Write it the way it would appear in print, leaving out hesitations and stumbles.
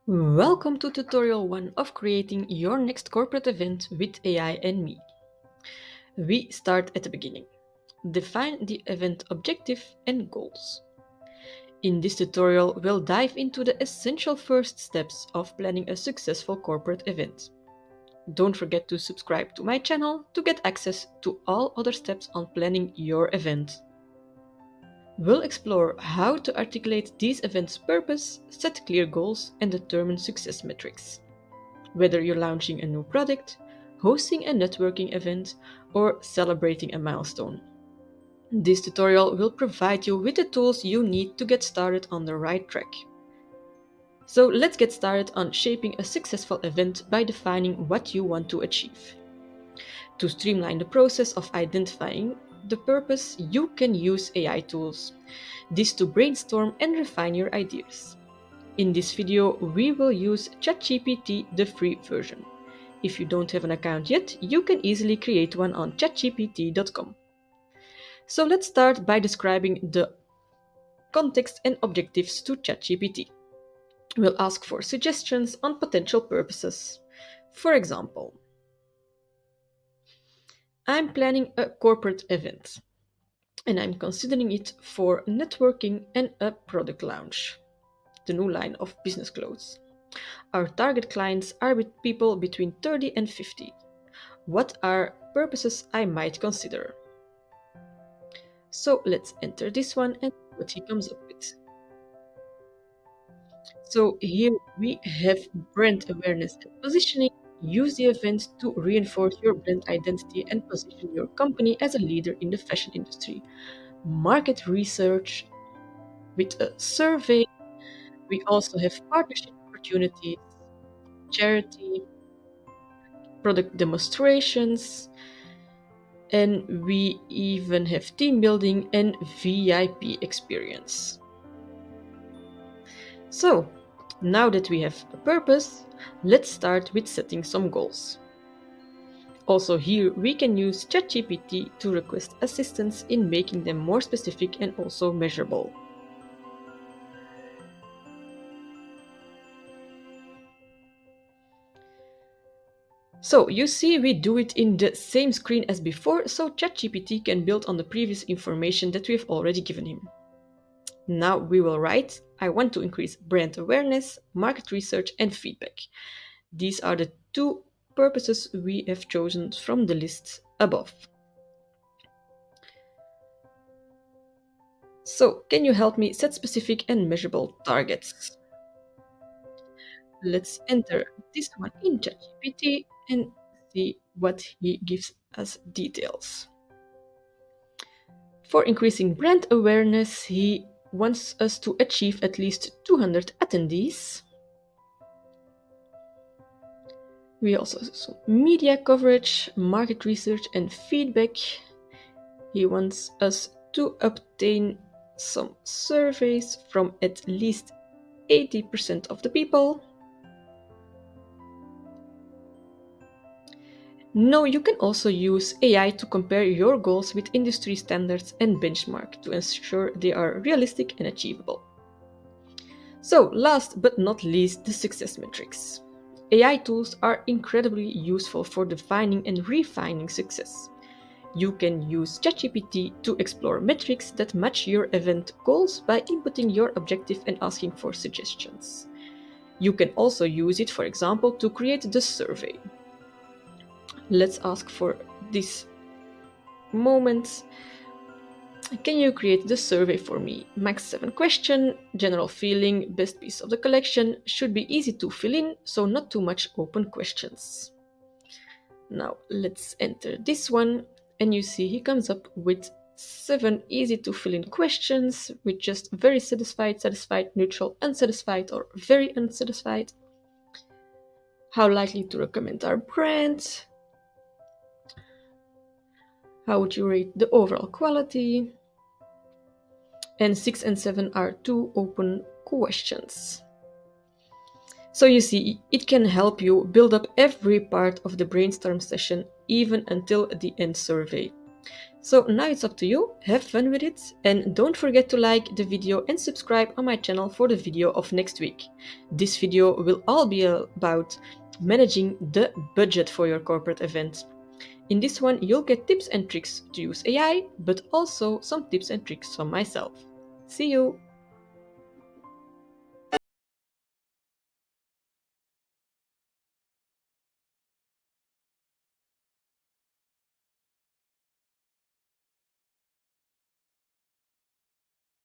Welcome to tutorial 1 of creating your next corporate event with AI and me. We start at the beginning. Define the event objective and goals. In this tutorial, we'll dive into the essential first steps of planning a successful corporate event. Don't forget to subscribe to my channel to get access to all other steps on planning your event. We'll explore how to articulate these events' purpose, set clear goals, and determine success metrics. Whether you're launching a new product, hosting a networking event, or celebrating a milestone. This tutorial will provide you with the tools you need to get started on the right track. So let's get started on shaping a successful event by defining what you want to achieve. To streamline the process of identifying the purpose, you can use AI tools. This to brainstorm and refine your ideas. In this video, we will use ChatGPT, the free version. If you don't have an account yet, you can easily create one on chatgpt.com. So let's start by describing the context and objectives to ChatGPT. We'll ask for suggestions on potential purposes. For example, I'm planning a corporate event, and I'm considering it for networking and a product launch, the new line of business clothes. Our target clients are with people between 30 and 50. What are purposes I might consider? So let's enter this one and see what he comes up with. So here we have brand awareness and positioning. Use the event to reinforce your brand identity and position your company as a leader in the fashion industry. Market research with a survey. We also have partnership opportunities, charity, product demonstrations, and we even have team building and VIP experience. So, now that we have a purpose, let's start with setting some goals. Also here we can use ChatGPT to request assistance in making them more specific and also measurable. So you see we do it in the same screen as before, so ChatGPT can build on the previous information that we've already given him. Now we will write, I want to increase brand awareness, market research, and feedback. These are the two purposes we have chosen from the list above. So, can you help me set specific and measurable targets? Let's enter this one in ChatGPT and see what he gives us details. For increasing brand awareness, he wants us to achieve at least 200 attendees. We also have some media coverage, market research, and feedback. He wants us to obtain some surveys from at least 80% of the people. Now you can also use AI to compare your goals with industry standards and benchmark to ensure they are realistic and achievable. So last but not least, the success metrics. AI tools are incredibly useful for defining and refining success. You can use ChatGPT to explore metrics that match your event goals by inputting your objective and asking for suggestions. You can also use it, for example, to create the survey. Let's ask for this moment. Can you create the survey for me? Max 7 question, general feeling, best piece of the collection, should be easy to fill in, so not too much open questions. Now let's enter this one, and you see he comes up with 7 easy to fill in questions with just very satisfied, satisfied, neutral, unsatisfied, or very unsatisfied. How likely to recommend our brand? How would you rate the overall quality? And 6 and 7 are 2 open questions. So you see, it can help you build up every part of the brainstorm session, even until the end survey. So now it's up to you, have fun with it, and don't forget to like the video and subscribe on my channel for the video of next week. This video will all be about managing the budget for your corporate event. In this one, you'll get tips and tricks to use AI, but also some tips and tricks from myself. See you!